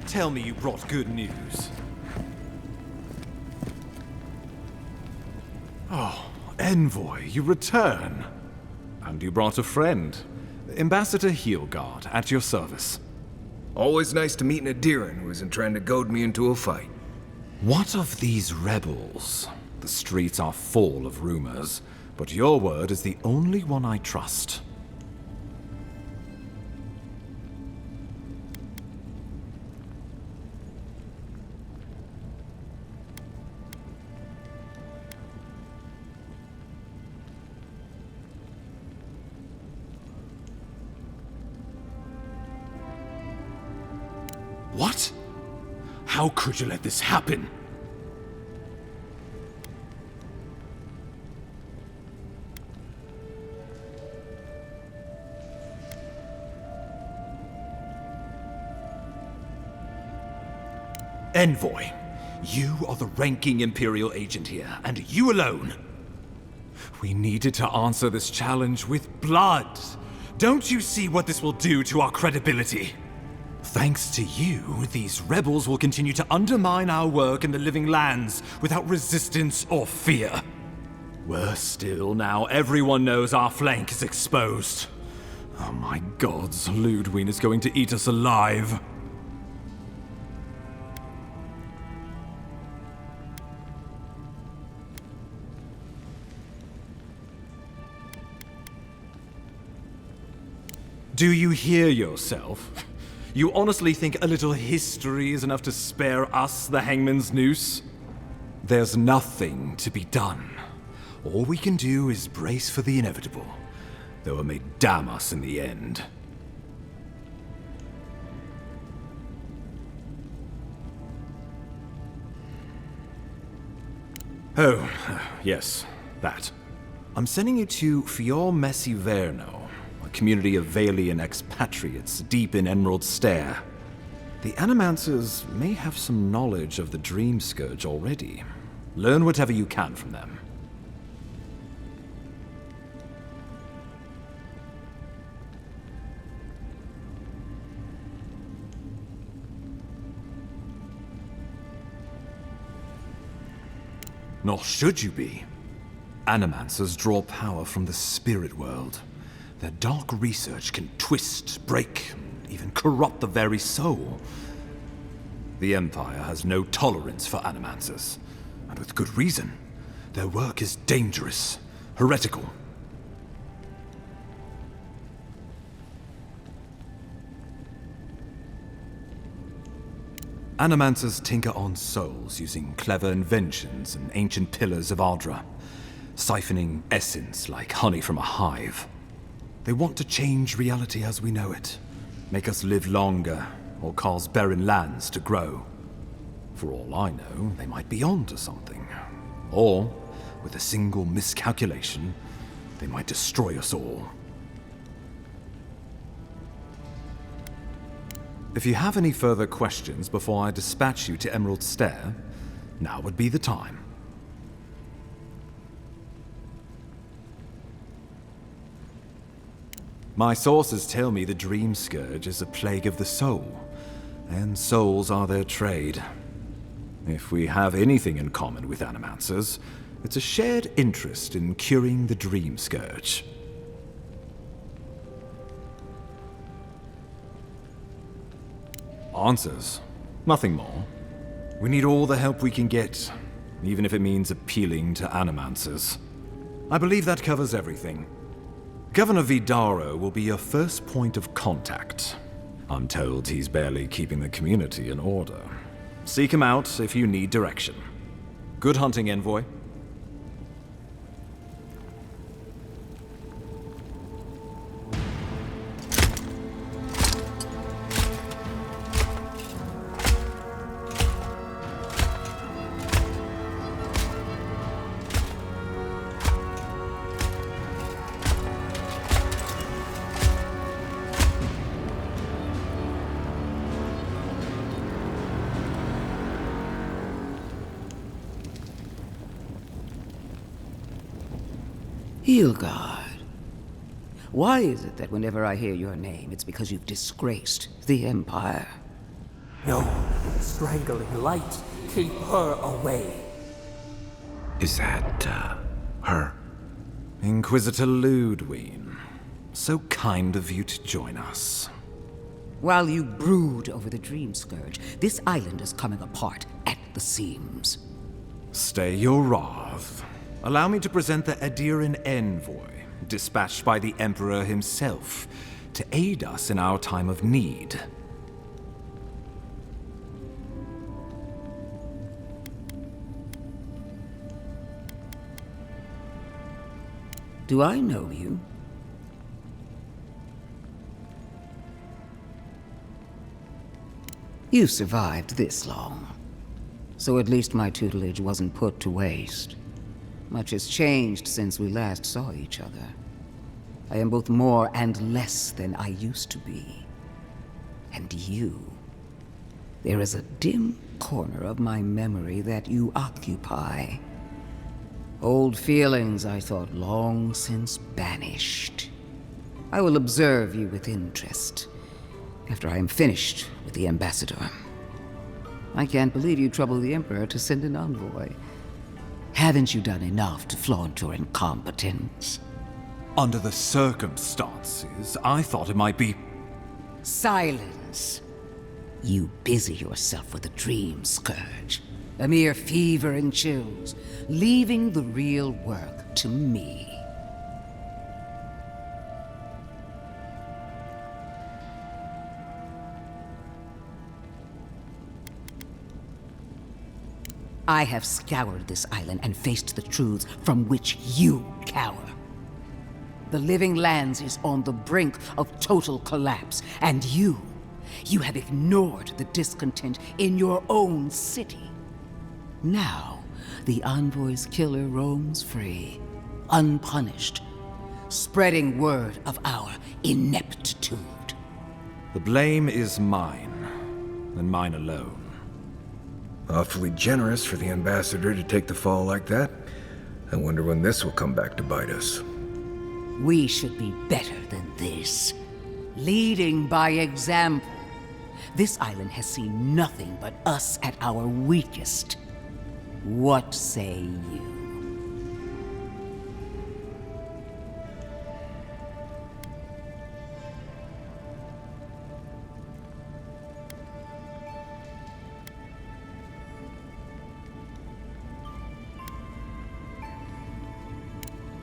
Tell me you brought good news. Oh, Envoy, you return. And you brought a friend. Ambassador Heelguard, at your service. Always nice to meet an Adiran who isn't trying to goad me into a fight. What of these rebels? The streets are full of rumors, but your word is the only one I trust. What? How could you let this happen? Envoy, you are the ranking Imperial agent here, and you alone. We needed to answer this challenge with blood. Don't you see what this will do to our credibility? Thanks to you, these rebels will continue to undermine our work in the Living Lands without resistance or fear. Worse still, now everyone knows our flank is exposed. Oh my gods, Lodwyn is going to eat us alive. Do you hear yourself? You honestly think a little history is enough to spare us the Hangman's Noose? There's nothing to be done. All we can do is brace for the inevitable, though it may damn us in the end. Oh, yes, that. I'm sending you to Fior Messi Verno, a community of Valian expatriates deep in Emerald Stair. The Animancers may have some knowledge of the Dream Scourge already. Learn whatever you can from them. Nor should you be. Animancers draw power from the spirit world. Their dark research can twist, break, and even corrupt the very soul. The Empire has no tolerance for Animancers, and with good reason. Their work is dangerous, heretical. Animancers tinker on souls using clever inventions and ancient pillars of Ardra, siphoning essence like honey from a hive. They want to change reality as we know it, make us live longer, or cause barren lands to grow. For all I know, they might be onto something. Or, with a single miscalculation, they might destroy us all. If you have any further questions before I dispatch you to Emerald Stair, now would be the time. My sources tell me the Dream Scourge is a plague of the soul, and souls are their trade. If we have anything in common with Animancers, it's a shared interest in curing the Dream Scourge. Answers. Nothing more. We need all the help we can get, even if it means appealing to Animancers. I believe that covers everything. Governor Vidaro will be your first point of contact. I'm told he's barely keeping the community in order. Seek him out if you need direction. Good hunting, Envoy. Heelguard. Why is it that whenever I hear your name, it's because you've disgraced the Empire? No, strangling light. Keep her away. Is that, her? Inquisitor Lodwyn, so kind of you to join us. While you brood over the Dream Scourge, this island is coming apart at the seams. Stay your wrath. Allow me to present the Adiran envoy, dispatched by the Emperor himself, to aid us in our time of need. Do I know you? You survived this long, so at least my tutelage wasn't put to waste. Much has changed since we last saw each other. I am both more and less than I used to be. And you... there is a dim corner of my memory that you occupy. Old feelings I thought long since banished. I will observe you with interest after I am finished with the ambassador. I can't believe you troubled the Emperor to send an envoy. Haven't you done enough to flaunt your incompetence? Under the circumstances, I thought it might be... Silence. You busy yourself with a dream scourge. A mere fever and chills, leaving the real work to me. I have scoured this island and faced the truths from which you cower. The Living Lands is on the brink of total collapse, and you have ignored the discontent in your own city. Now, the Envoy's killer roams free, unpunished, spreading word of our ineptitude. The blame is mine, and mine alone. Awfully generous for the ambassador to take the fall like that. I wonder when this will come back to bite us. We should be better than this. Leading by example. This island has seen nothing but us at our weakest. What say you?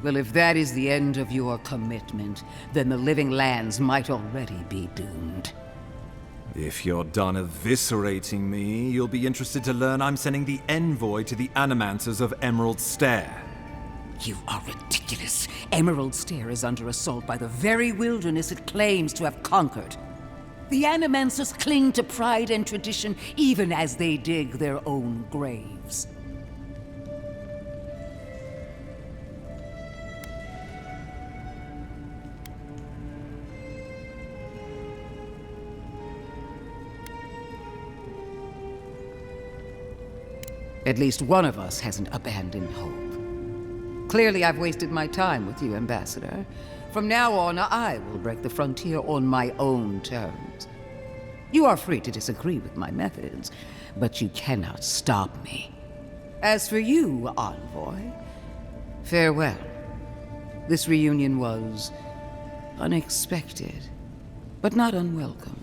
Well, if that is the end of your commitment, then the Living Lands might already be doomed. If you're done eviscerating me, you'll be interested to learn I'm sending the envoy to the Animancers of Emerald Stair. You are ridiculous. Emerald Stair is under assault by the very wilderness it claims to have conquered. The Animancers cling to pride and tradition even as they dig their own graves. At least one of us hasn't abandoned hope. Clearly, I've wasted my time with you, Ambassador. From now on, I will break the frontier on my own terms. You are free to disagree with my methods, but you cannot stop me. As for you, Envoy, farewell. This reunion was unexpected, but not unwelcome.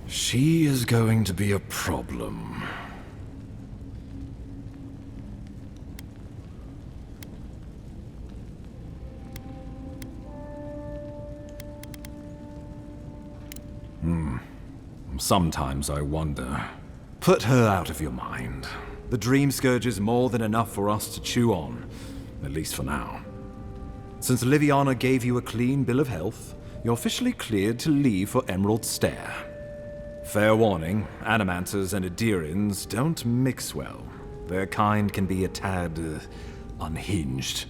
She is going to be a problem. Sometimes I wonder. Put her out of your mind. The Dream Scourge is more than enough for us to chew on, at least for now. Since Liviana gave you a clean bill of health, you're officially cleared to leave for Emerald Stair. Fair warning, Animancers and Adirans don't mix well. Their kind can be a tad, unhinged.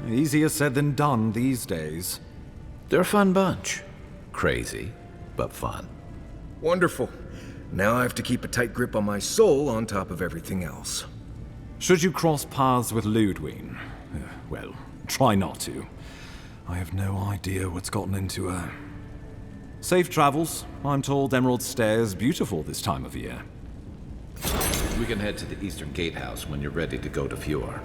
Easier said than done these days. They're a fun bunch. Crazy, but fun. Wonderful. Now I have to keep a tight grip on my soul on top of everything else. Should you cross paths with Lodwyn, well, try not to. I have no idea what's gotten into her. Safe travels. I'm told Emerald Stair's beautiful this time of year. We can head to the Eastern Gatehouse when you're ready to go to Fjord.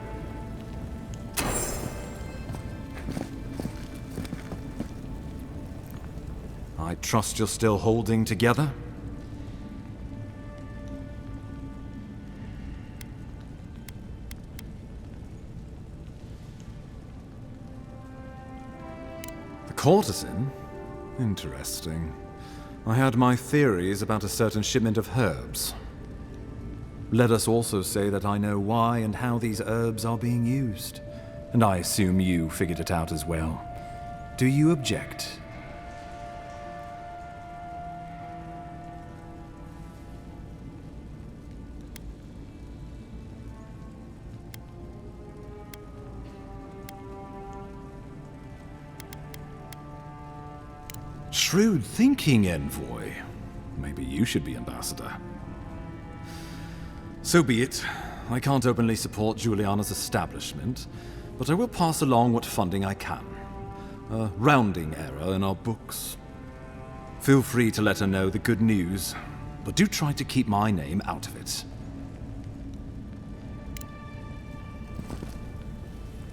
I trust you're still holding together? The courtesan? Interesting. I had my theories about a certain shipment of herbs. Let us also say that I know why and how these herbs are being used. And I assume you figured it out as well. Do you object? Shrewd thinking, Envoy. Maybe you should be ambassador. So be it. I can't openly support Juliana's establishment, but I will pass along what funding I can. A rounding error in our books. Feel free to let her know the good news, but do try to keep my name out of it.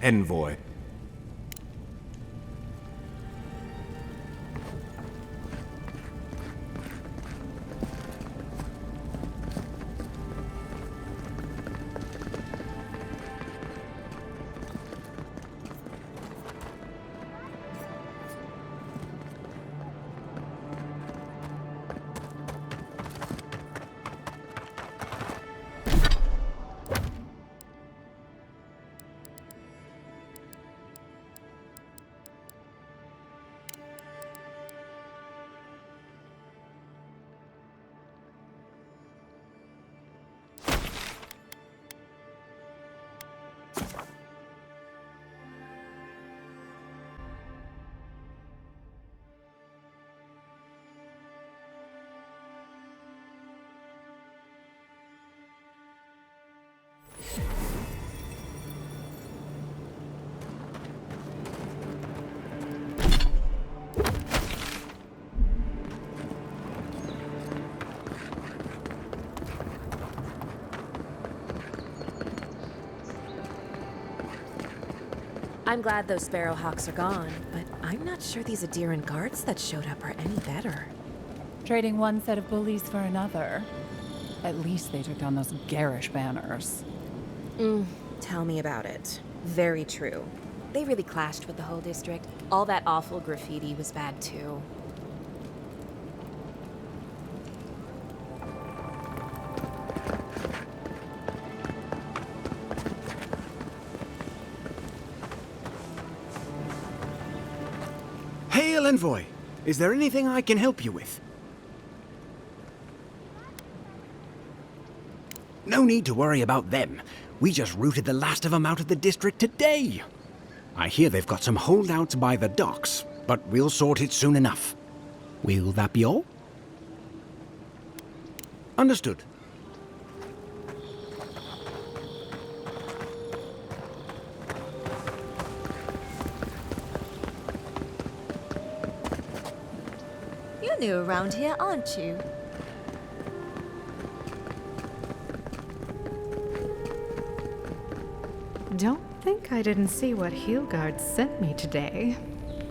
Envoy. I'm glad those Sparrowhawks are gone, but I'm not sure these Adiran guards that showed up are any better. Trading one set of bullies for another. At least they took down those garish banners. Tell me about it. Very true. They really clashed with the whole district. All that awful graffiti was bad too. Hail, Envoy! Is there anything I can help you with? No need to worry about them. We just rooted the last of them out of the district today. I hear they've got some holdouts by the docks, but we'll sort it soon enough. Will that be all? Understood. You're new around here, aren't you? Don't think I didn't see what Heelguard sent me today.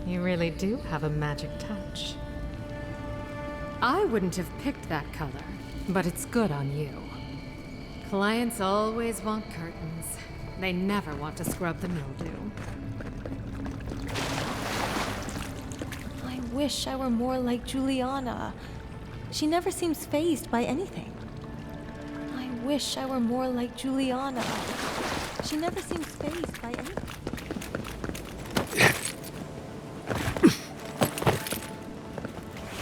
You really do have a magic touch. I wouldn't have picked that color, but it's good on you. Clients always want curtains. They never want to scrub the mildew. I wish I were more like Juliana. She never seems fazed by anything. I wish I were more like Juliana. She never seems fazed by anything.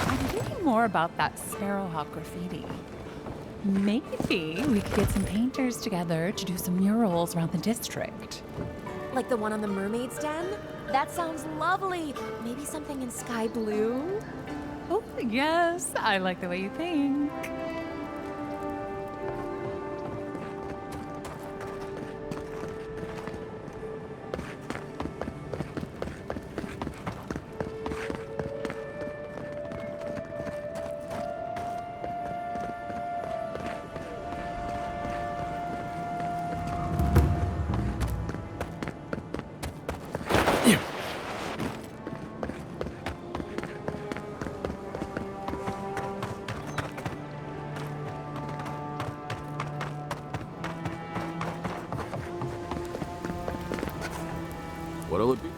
I'm thinking more about that Sparrowhawk graffiti. Maybe we could get some painters together to do some murals around the district. Like the one on the Mermaid's Den? That sounds lovely. Maybe something in sky blue? Oh, yes, I like the way you think. What'll it be?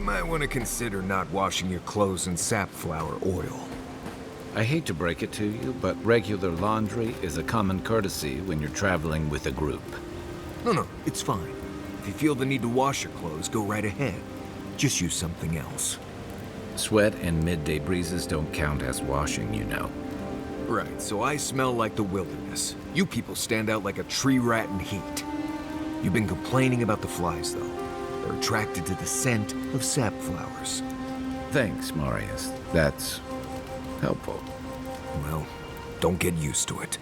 might want to consider not washing your clothes in safflower oil. I hate to break it to you, but regular laundry is a common courtesy when you're traveling with a group. No, it's fine. If you feel the need to wash your clothes, go right ahead. Just use something else. Sweat and midday breezes don't count as washing, you know. Right, so I smell like the wilderness. You people stand out like a tree rat in heat. You've been complaining about the flies, though. They're attracted to the scent of sap flowers. Thanks, Marius. That's helpful. Well, don't get used to it.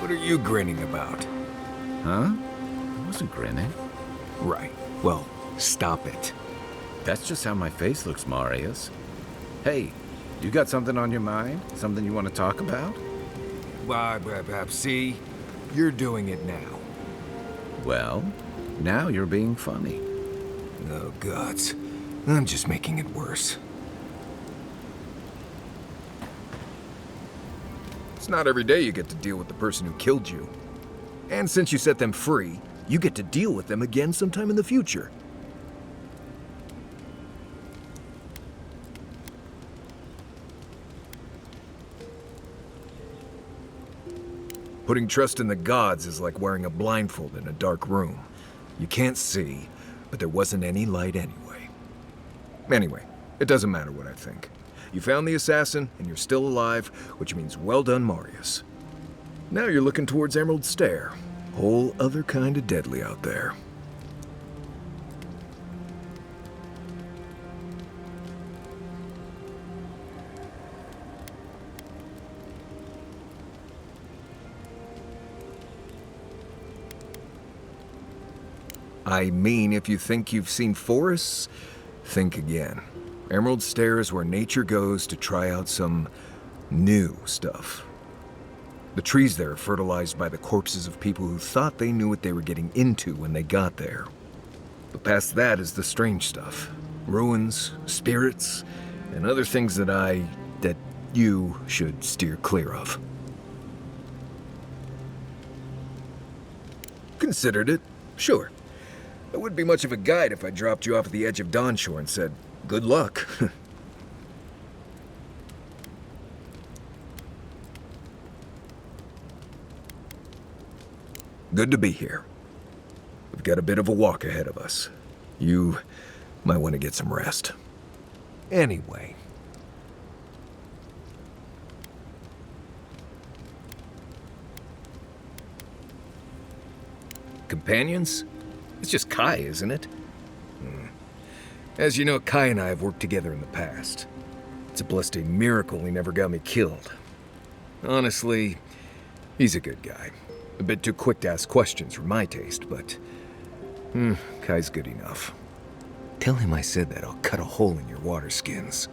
What are you grinning about? Huh? I wasn't grinning. Right. Well, stop it. That's just how my face looks, Marius. Hey, you got something on your mind? Something you want to talk about? See? You're doing it now. Well, now you're being funny. Oh, gods. I'm just making it worse. It's not every day you get to deal with the person who killed you. And since you set them free, you get to deal with them again sometime in the future. Putting trust in the gods is like wearing a blindfold in a dark room. You can't see, but there wasn't any light anyway. Anyway, it doesn't matter what I think. You found the assassin, and you're still alive, which means well done, Marius. Now you're looking towards Emerald Stair. Whole other kind of deadly out there. I mean, if you think you've seen forests, think again. Emerald Stair is where nature goes to try out some new stuff. The trees there are fertilized by the corpses of people who thought they knew what they were getting into when they got there. But past that is the strange stuff. Ruins, spirits, and other things that you should steer clear of. Considered it, sure. I wouldn't be much of a guide if I dropped you off at the edge of Dawnshore and said, good luck. Good to be here. We've got a bit of a walk ahead of us. You might want to get some rest. Anyway. Companions? It's just Kai, isn't it? As you know, Kai and I have worked together in the past. It's a blessed miracle he never got me killed. Honestly, he's a good guy. A bit too quick to ask questions for my taste, but Kai's good enough. Tell him I said that I'll cut a hole in your water skins.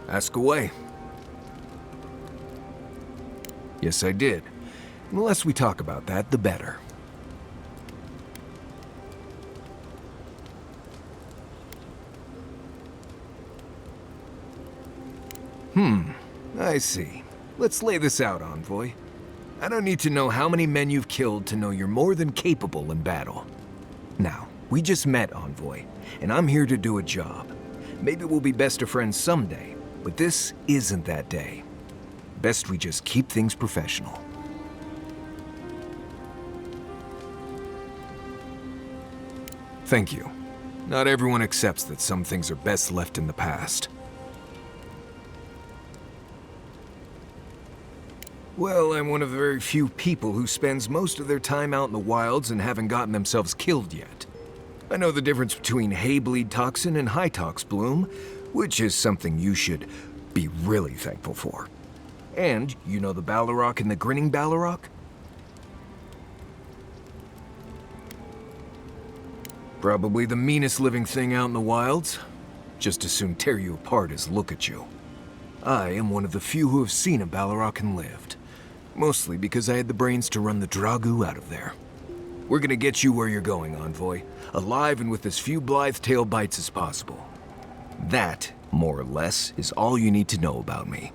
Ask away. Yes, I did. The less we talk about that, the better. I see. Let's lay this out, Envoy. I don't need to know how many men you've killed to know you're more than capable in battle. Now, we just met, Envoy, and I'm here to do a job. Maybe we'll be best of friends someday, but this isn't that day. Best we just keep things professional. Thank you. Not everyone accepts that some things are best left in the past. Well, I'm one of the very few people who spends most of their time out in the wilds and haven't gotten themselves killed yet. I know the difference between hay-bleed toxin and high-tox bloom, which is something you should be really thankful for. And you know the Balrog and the Grinning Balrog? Probably the meanest living thing out in the wilds. Just as soon tear you apart as look at you. I am one of the few who have seen a Balrog and lived. Mostly because I had the brains to run the Dragu out of there. We're gonna get you where you're going, Envoy. Alive and with as few blithe tail bites as possible. That, more or less, is all you need to know about me.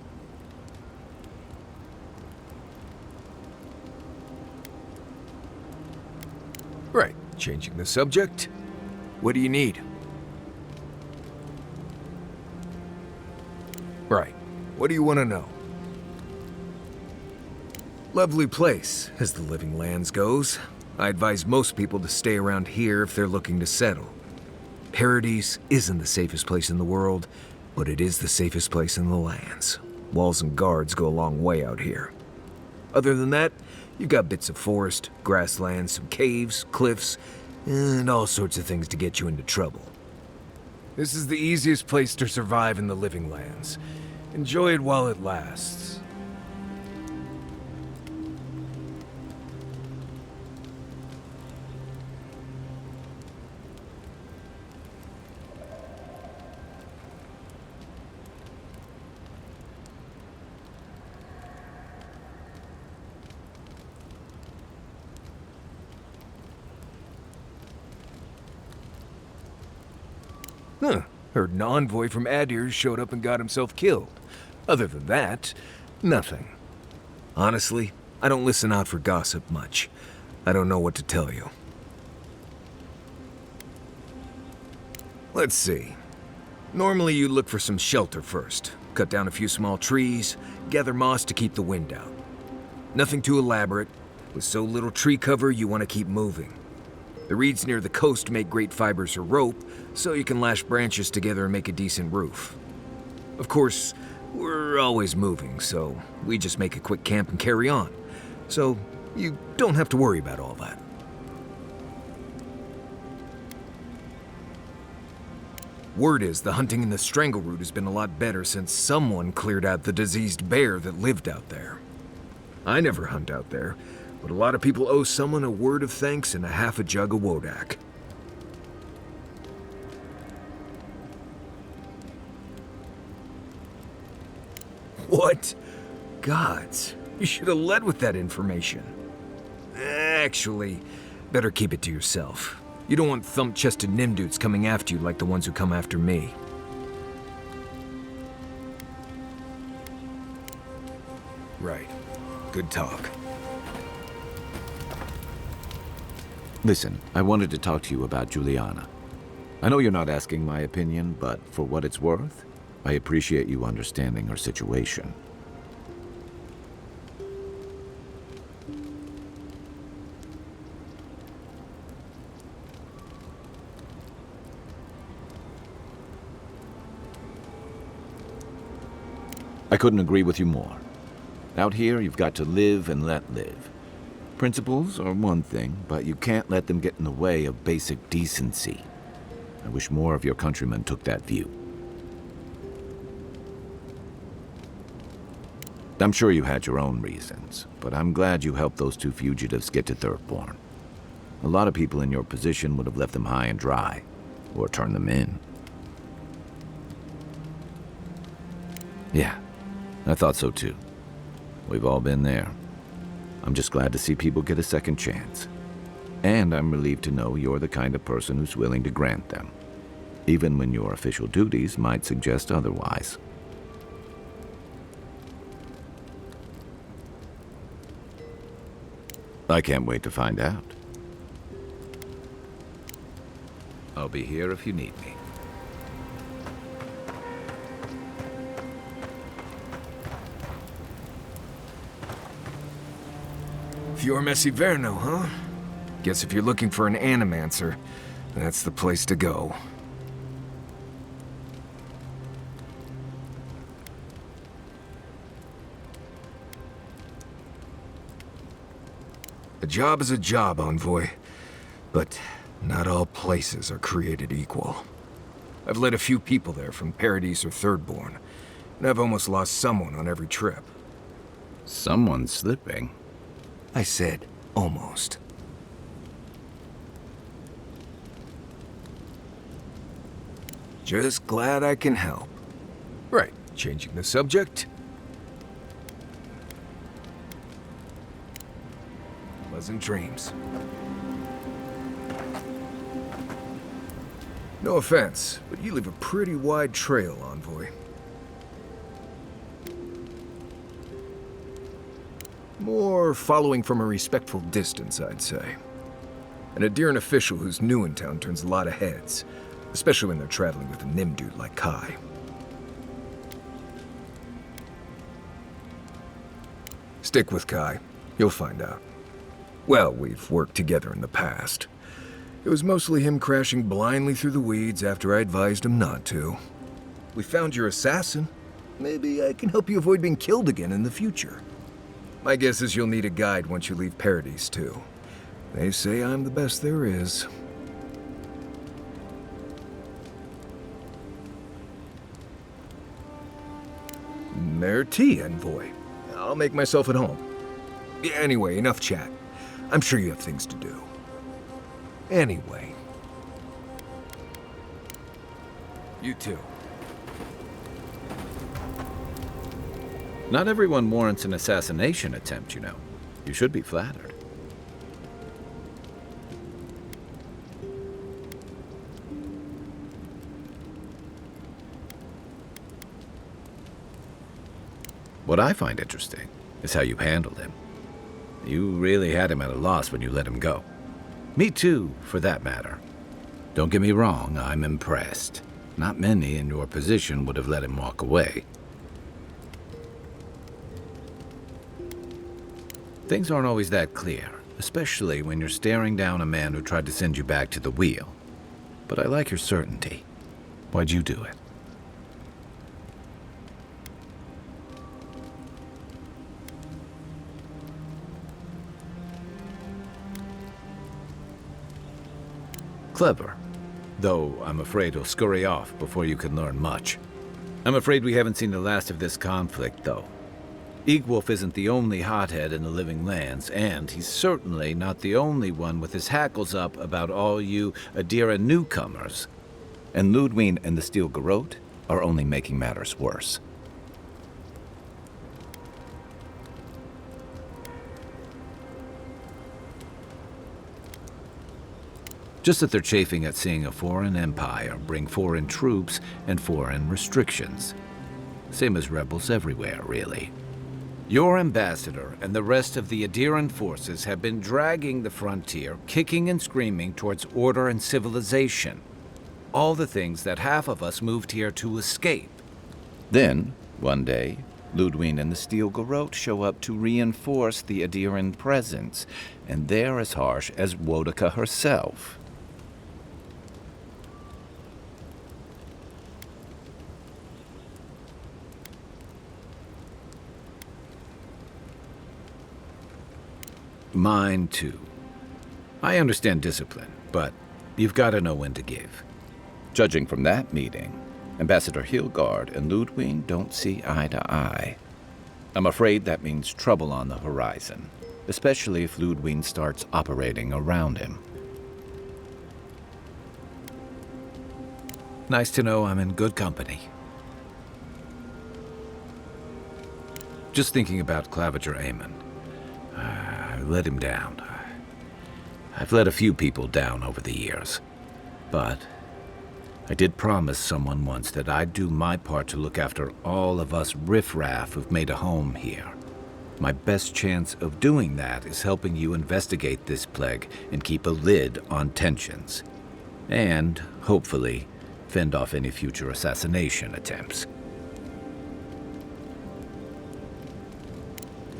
Right, changing the subject. What do you need? Right, what do you want to know? Lovely place, as the Living Lands goes. I advise most people to stay around here if they're looking to settle. Paradise isn't the safest place in the world, but it is the safest place in the lands. Walls and guards go a long way out here. Other than that, you've got bits of forest, grasslands, some caves, cliffs, and all sorts of things to get you into trouble. This is the easiest place to survive in the Living Lands. Enjoy it while it lasts. Heard an envoy from Adir showed up and got himself killed. Other than that, nothing. Honestly, I don't listen out for gossip much. I don't know what to tell you. Let's see. Normally you look for some shelter first. Cut down a few small trees, gather moss to keep the wind out. Nothing too elaborate. With so little tree cover, you want to keep moving. The reeds near the coast make great fibers for rope, so you can lash branches together and make a decent roof. Of course, we're always moving, so we just make a quick camp and carry on. So you don't have to worry about all that. Word is the hunting in the Strangleroot has been a lot better since someone cleared out the diseased bear that lived out there. I never hunt out there, but a lot of people owe someone a word of thanks and a half a jug of Wodak. What? Gods, you should have led with that information. Actually, better keep it to yourself. You don't want thump-chested Nimdudes coming after you like the ones who come after me. Right. Good talk. Listen, I wanted to talk to you about Juliana. I know you're not asking my opinion, but for what it's worth, I appreciate you understanding her situation. I couldn't agree with you more. Out here, you've got to live and let live. Principles are one thing, but you can't let them get in the way of basic decency. I wish more of your countrymen took that view. I'm sure you had your own reasons, but I'm glad you helped those two fugitives get to Thirdborn. A lot of people in your position would have left them high and dry, or turned them in. Yeah, I thought so too. We've all been there. I'm just glad to see people get a second chance. And I'm relieved to know you're the kind of person who's willing to grant them, even when your official duties might suggest otherwise. I can't wait to find out. I'll be here if you need me. Fior Messiverno, huh? Guess if you're looking for an animancer, that's the place to go. A job is a job, Envoy. But not all places are created equal. I've led a few people there from Paradise or Thirdborn, and I've almost lost someone on every trip. Someone's slipping. I said, almost. Just glad I can help. Right, changing the subject. Pleasant dreams. No offense, but you leave a pretty wide trail, Envoy. More following from a respectful distance, I'd say. An adherent official who's new in town turns a lot of heads, especially when they're traveling with a Nimdude like Kai. Stick with Kai. You'll find out. Well, we've worked together in the past. It was mostly him crashing blindly through the weeds after I advised him not to. We found your assassin. Maybe I can help you avoid being killed again in the future. My guess is you'll need a guide once you leave Paradise, too. They say I'm the best there is. Merci, Envoy. I'll make myself at home. Anyway, enough chat. I'm sure you have things to do. Anyway. You too. Not everyone warrants an assassination attempt, you know. You should be flattered. What I find interesting is how you handled him. You really had him at a loss when you let him go. Me too, for that matter. Don't get me wrong, I'm impressed. Not many in your position would have let him walk away. Things aren't always that clear, especially when you're staring down a man who tried to send you back to the wheel. But I like your certainty. Why'd you do it? Clever. Though I'm afraid he'll scurry off before you can learn much. I'm afraid we haven't seen the last of this conflict, though. Egwolf isn't the only hothead in the Living Lands, and he's certainly not the only one with his hackles up about all you Adira newcomers. And Lodwyn and the Steel Garrote are only making matters worse. Just that they're chafing at seeing a foreign empire bring foreign troops and foreign restrictions. Same as rebels everywhere, really. Your ambassador and the rest of the Adiran forces have been dragging the frontier, kicking and screaming towards order and civilization. All the things that half of us moved here to escape. Then, one day, Lodwyn and the Steel Garrote show up to reinforce the Adiran presence, and they're as harsh as Wodaka herself. Mine, too. I understand discipline, but you've got to know when to give. Judging from that meeting, Ambassador Hilgard and Lodwyn don't see eye to eye. I'm afraid that means trouble on the horizon, especially if Lodwyn starts operating around him. Nice to know I'm in good company. Just thinking about Claviger Amon. I let him down. I've let a few people down over the years. But I did promise someone once that I'd do my part to look after all of us riffraff who've made a home here. My best chance of doing that is helping you investigate this plague and keep a lid on tensions. And, hopefully, fend off any future assassination attempts.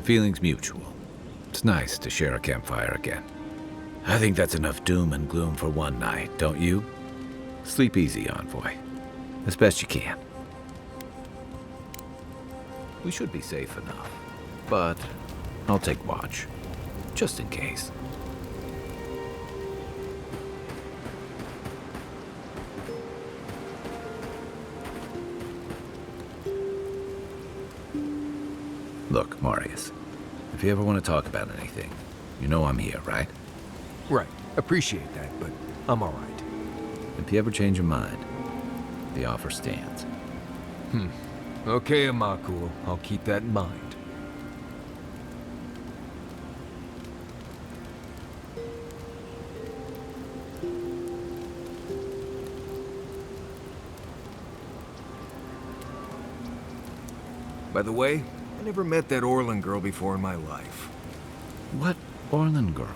Feelings mutual. It's nice to share a campfire again. I think that's enough doom and gloom for one night, don't you? Sleep easy, Envoy. As best you can. We should be safe enough, but I'll take watch, just in case. Look, Marius, if you ever want to talk about anything, you know I'm here, right? Right. Appreciate that, but I'm all right. If you ever change your mind, the offer stands. Okay, Amakul. I'll keep that in mind. By the way, I never met that Orlan girl before in my life. What Orlan girl?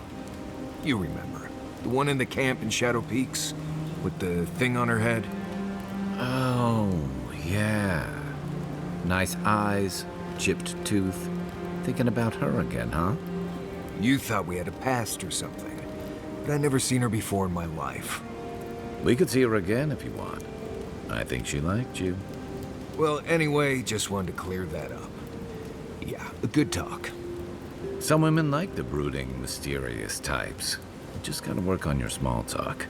You remember. The one in the camp in Shadow Peaks? With the thing on her head? Oh, yeah. Nice eyes, chipped tooth. Thinking about her again, huh? You thought we had a past or something. But I never seen her before in my life. We could see her again if you want. I think she liked you. Well, anyway, just wanted to clear that up. Yeah, a good talk. Some women like the brooding, mysterious types. You just gotta work on your small talk.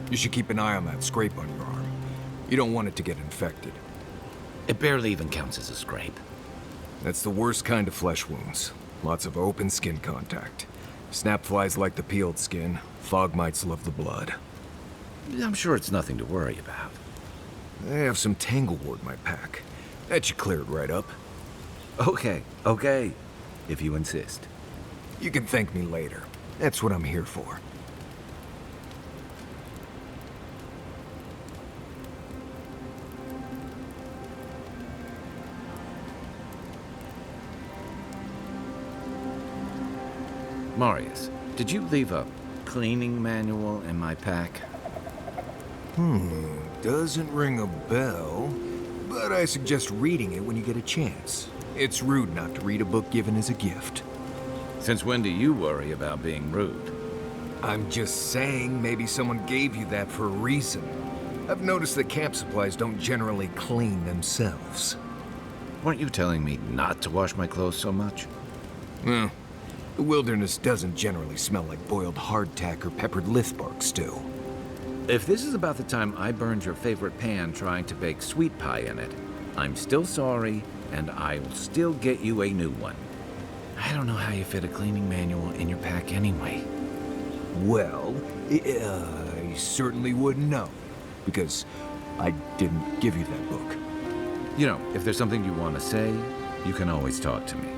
You should keep an eye on that scrape on your arm. You don't want it to get infected. It barely even counts as a scrape. That's the worst kind of flesh wounds. Lots of open skin contact. Snapflies like the peeled skin. Fog mites love the blood. I'm sure it's nothing to worry about. I have some tanglewood in my pack. That should clear it right up. Okay. If you insist. You can thank me later. That's what I'm here for. Marius, did you leave a cleaning manual in my pack? Doesn't ring a bell, but I suggest reading it when you get a chance. It's rude not to read a book given as a gift. Since when do you worry about being rude? I'm just saying maybe someone gave you that for a reason. I've noticed that camp supplies don't generally clean themselves. Weren't you telling me not to wash my clothes so much? Well, the wilderness doesn't generally smell like boiled hardtack or peppered lithbark stew. If this is about the time I burned your favorite pan trying to bake sweet pie in it, I'm still sorry, and I'll still get you a new one. I don't know how you fit a cleaning manual in your pack anyway. Well, I certainly wouldn't know, because I didn't give you that book. You know, if there's something you want to say, you can always talk to me.